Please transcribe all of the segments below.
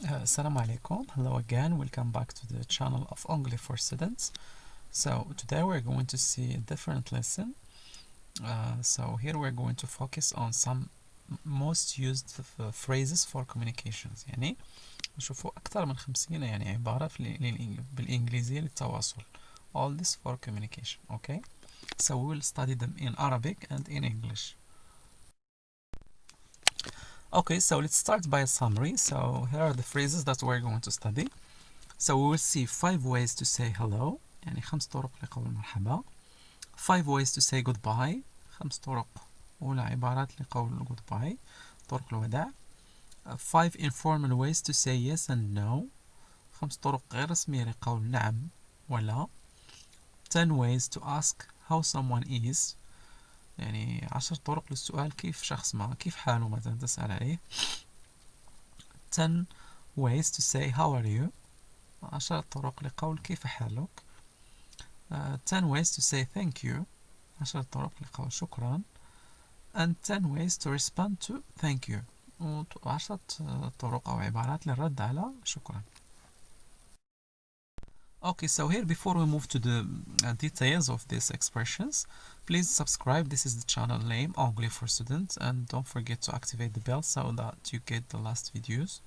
Assalamu alaikum. Hello again. Welcome back to the channel of English for Students. So today we're going to see a different lesson. So here we're going to focus on some most used phrases for communications. يعني نشوفوا أكثر من 50 يعني عبارة بالإنجليزية للتواصل. All this for communication. Okay. So we will study them in Arabic and in English. Okay, so let's start by a summary. So here are the phrases that we're going to study. So we will see 5 ways to say hello يعني 5 طرق لقول مرحبا. 5 ways to say goodbye 5 طرق أولى عبارات لقول goodbye طرق الوداع. 5 informal ways to say yes and no 5 طرق غير رسمية لقول نعم ولا. 10 ways to ask how someone is يعني 10 طرق للسؤال كيف شخص ما كيف حاله مثلا تسأل عليه. 10 ways to say how are you 10 طرق لقول كيف حالك. 10 ways to say thank you 10 طرق لقول شكرا. and 10 ways to respond to thank you 10 طرق أو عبارات للرد على شكرا. Okay, so here before we move to the details of these expressions, please subscribe. This is the channel name English for Students, and don't forget to activate the bell so that you get the last videos.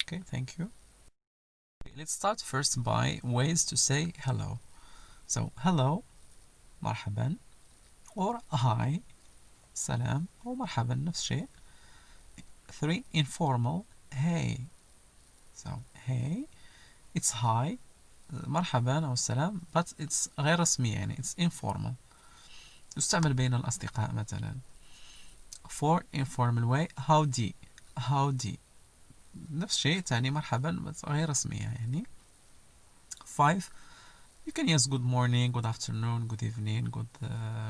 Okay, thank you. Okay, let's start first by ways to say hello. So hello, مرحبا, or hi, salam, or مرحبا نفس الشيء. 3 informal, hey. So hey, it's hi. مرحبا أو السلام but it's غير رسمي يعني it's informal تستعمل بين الأصدقاء مثلا. 4 informal way howdy howdy نفس الشيء تعني مرحبا بس غير رسمية يعني. 5 you can use good morning, good afternoon, good evening, good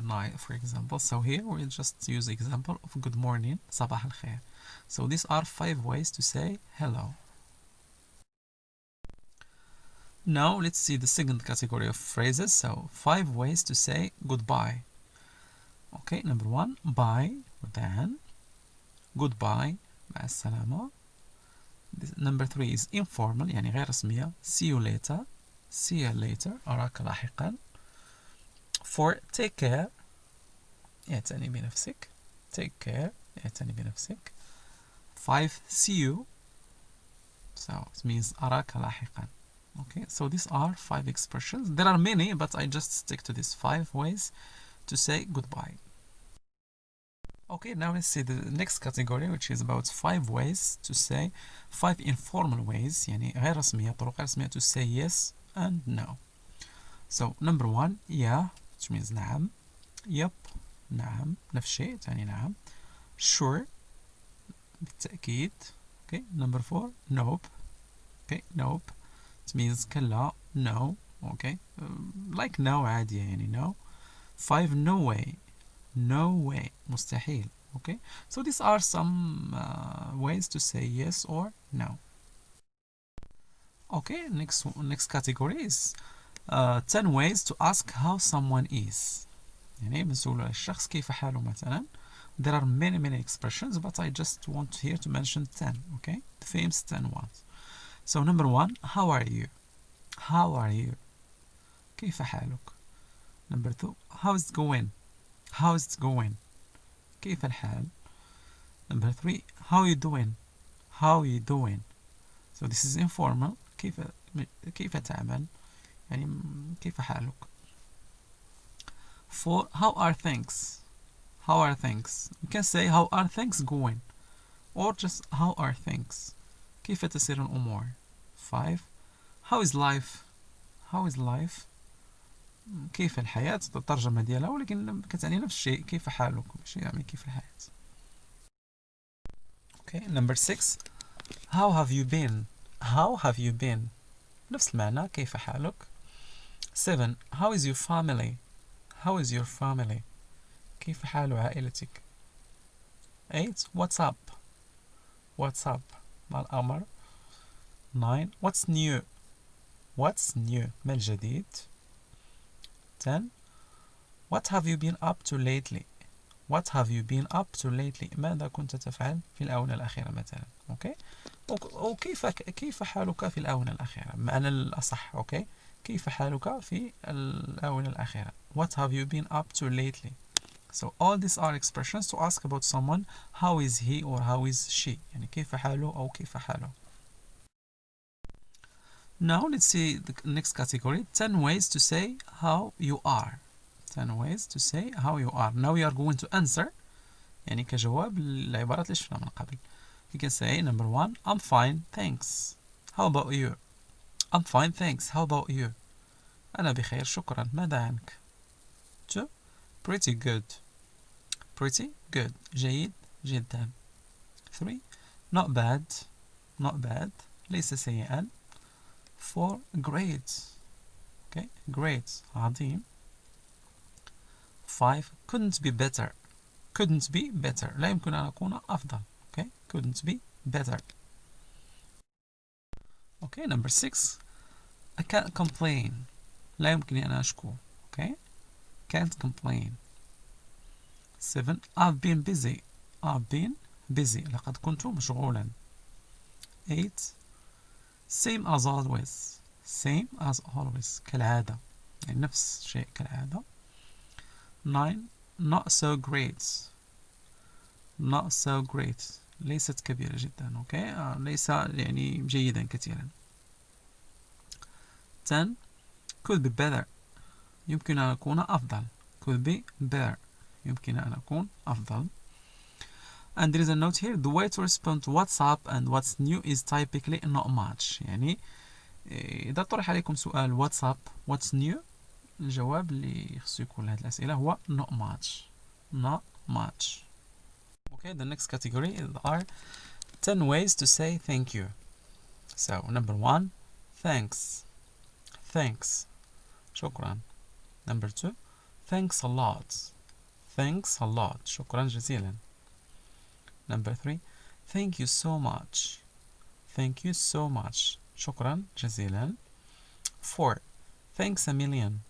night for example. So here we'll just use example of good morning صباح الخير. So these are 5 ways to say hello. Now let's see the second category of phrases. So 5 ways to say goodbye. Okay, number 1 bye وداعا. Goodbye مع السلامة. Number 3 is informal يعني غير رسمية. See you later. See you later أراك لاحقا. 4 take care اعتني بنفسك. Take care اعتني بنفسك. 5 see you. So it means أراك لاحقا. Okay, so these are 5 expressions. There are many, but I just stick to these 5 ways to say goodbye. Okay, now let's see the next category, which is about 5 ways to say 5 informal ways يعني غير رسمية طرق غير رسمية to say yes and no. So number 1 yeah, which means نعم. Yep, نعم نفس الشيء تعني نعم. Sure بالتأكيد. Okay, number 4 nope. Okay, nope it means كلا no. Okay, like no عادية يعني no. 5 no way. No way مستحيل. Okay, so these are some ways to say yes or no. Okay, next category is 10 ways to ask how someone is. يعني بنسأل الشخص كيف حاله مثلا. There are many expressions, but I just want here to mention 10. Okay, the famous 10 ones. So number 1 how are you. How are you كيف حالك. Number 2 how is it going. How is it going كيف الحال. Number 3 how you doing. How you doing. So this is informal كيف تعمل يعني كيف حالك. 4 how are things. How are things. You can say how are things going or just how are things كيف تسير الأمور. 5 how is life. How is life كيف الحياة الترجمة ديالها ولكن كتعني نفس الشيء كيف حالك ماشي يعني كيف الحياة. Okay, number 6 how have you been. How have you been نفس المعنى كيف حالك. 7 how is your family. How is your family كيف حال عائلتك. 8 what's up. What's up مع الأمر. 9 what's new. What's new ما الجديد. 10 what have you been up to lately. What have you been up to lately ماذا كنت تفعل في الآونة الأخيرة مثلا. Okay, أو كيف حالك في الآونة الأخيرة، بمعنى الأصح. أوكي، كيف حالك في الآونة الأخيرة. What have you been up to lately? So all these are expressions to ask about someone. How is he or how is she؟ يعني كيف حاله أو كيف حاله. Now let's see the next category. 10 ways to say how you are. 10 ways to say how you are. Now we are going to answer يعني كجواب للعبارات اللي شفنا من قبل. You can say number 1 I'm fine thanks. How about you? I'm fine thanks. How about you? أنا بخير شكرا. ماذا عنك؟ 2 pretty good. Pretty good. جيد جدا. 3 not bad. Not bad. ليس سيئا. 4 great. Okay, great. عظيم. 5 couldn't be better. Couldn't be better. لا يمكن أن أكون أفضل. Okay, couldn't be better. Okay, number 6 I can't complain. لا يمكنني أن أشكو. Okay, can't complain. 7 I've been busy. I've been busy. لقد كنت مشغولا. 8 same as always. Same as always. كالعادة. يعني نفس الشيء كالعادة. 9 not so great. Not so great. ليست كبيرة جدا. اوكي، ليس يعني جيدا كثيرا. 10 could be better. يمكن أن أكون أفضل. could be better. يمكن أن أكون أفضل. And there is a note here. The way to respond to what's up and what's new is typically not much. يعني إذا طرح عليكم سؤال what's up what's new، الجواب اللي يخصو يكون لهذه الأسئلة هو not much. Not much. Okay, the next category are 10 ways to say thank you. So number 1 thanks. Thanks. شكرا. Number 2 thanks a lot. Thanks a lot. شكرا جزيلا. Number 3 thank you so much. Thank you so much. شكرا جزيلا. 4 thanks a million.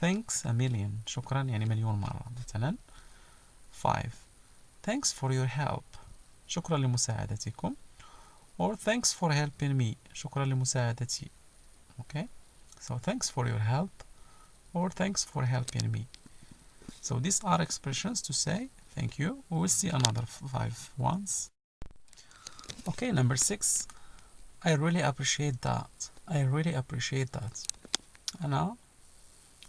Thanks a million. شكرا يعني مليون مرة مثلا. 5 thanks for your help. شكرا لمساعدتكم. or thanks for helping me. شكرا لمساعدتي. Okay, so thanks for your help or thanks for helping me. So these are expressions to say thank you. We will see another 5 ones. Okay, number 6 I really appreciate that. I really appreciate that. أنا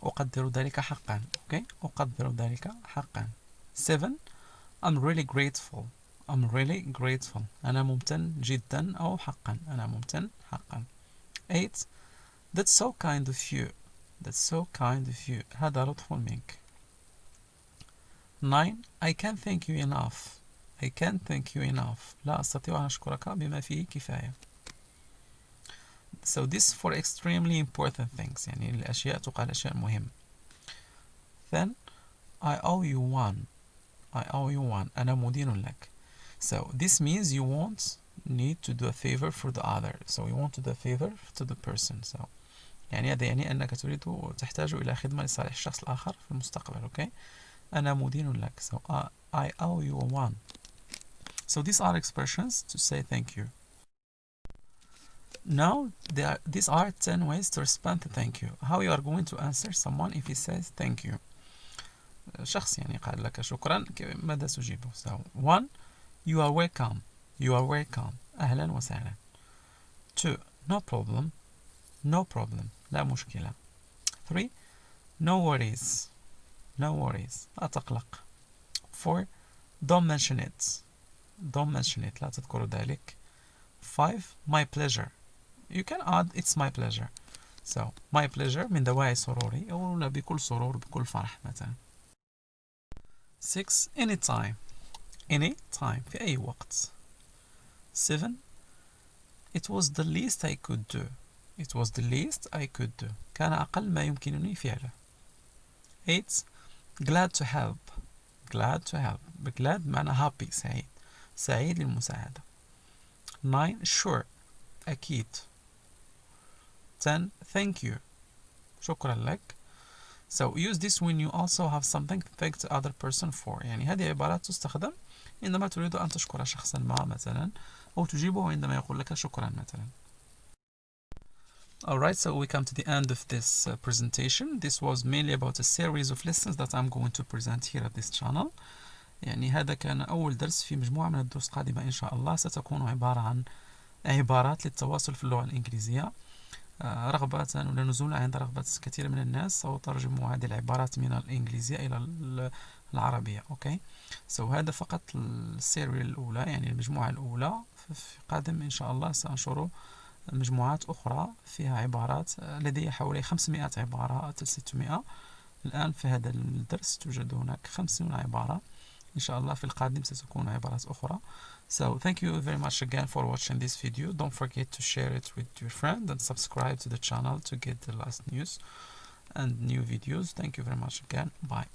أقدر ذلك حقا. Okay, أقدر ذلك حقا. 7 I'm really grateful. I'm really grateful. أنا ممتن جدا أو حقا. أنا ممتن حقا. 8 That's so kind of you. That's so kind of you. هذا لطف منك. 9 I can't thank you enough. I can't thank you enough. لا أستطيع أن أشكرك بما فيه كفاية. So this for extremely important things. يعني الأشياء تقال أشياء مهمة. Then I owe you one. I owe you one. أنا مدين لك. So this means you won't need to do a favor for the other. So you want to do a favor to the person. So يعني هذا يعني أنك تريد تحتاج إلى خدمة لصالح الشخص الآخر في المستقبل. Okay. أنا مدين لك. So I owe you one. So these are expressions to say thank you. Now these are 10 ways to respond to thank you. How you are going to answer someone if he says thank you. شخص يعني قال لك شكرا، ماذا تجيبه؟ So 1 you are welcome. You are welcome. أهلا وسهلا. 2 no problem. No problem. لا مشكلة. 3 no worries. No worries. لا تقلق. 4 don't mention it. Don't mention it. لا تذكر ذلك. 5 my pleasure. You can add it's my pleasure. So my pleasure من دواعي سروري، أو بكل سرور بكل فرح مثلا. 6 anytime. Anytime في أي وقت. 7 it was the least I could do. It was the least I could do. كان أقل ما يمكنني فعله. 8 glad to help. Glad to help. glad معنى happy سعيد. سعيد للمساعدة. 9 sure. أكيد. 10 thank you. شكرا لك. So use this when you also have something to thank the other person for. يعني هذه عبارات تستخدم عندما تريد أن تشكر شخصا ما مثلا أو تجيبه عندما يقول لك شكرا مثلا. Alright, so we come to the end of this presentation. This was mainly about a series of lessons that I'm going to present here at this channel. يعني هذا كان أول درس في مجموعة من الدروس قادمة إن شاء الله، ستكون عبارة عن عبارات للتواصل في اللغة الإنجليزية. رغبة ولا نزولا عند رغبة كثير من الناس سأترجم هذه العبارات من الإنجليزية إلى العربية. أوكي، هذا فقط السيري الأولى، يعني المجموعة الأولى. في قادم إن شاء الله سأنشر مجموعات أخرى فيها عبارات. لدي حوالي 500 عبارة أو 600. الآن في هذا الدرس توجد هناك 50 عبارة. إن شاء الله في القادم ستكون عبارات أخرى. So thank you very much again for watching this video. Don't forget to share it with your friend and subscribe to the channel to get the last news and new videos. Thank you very much again. Bye.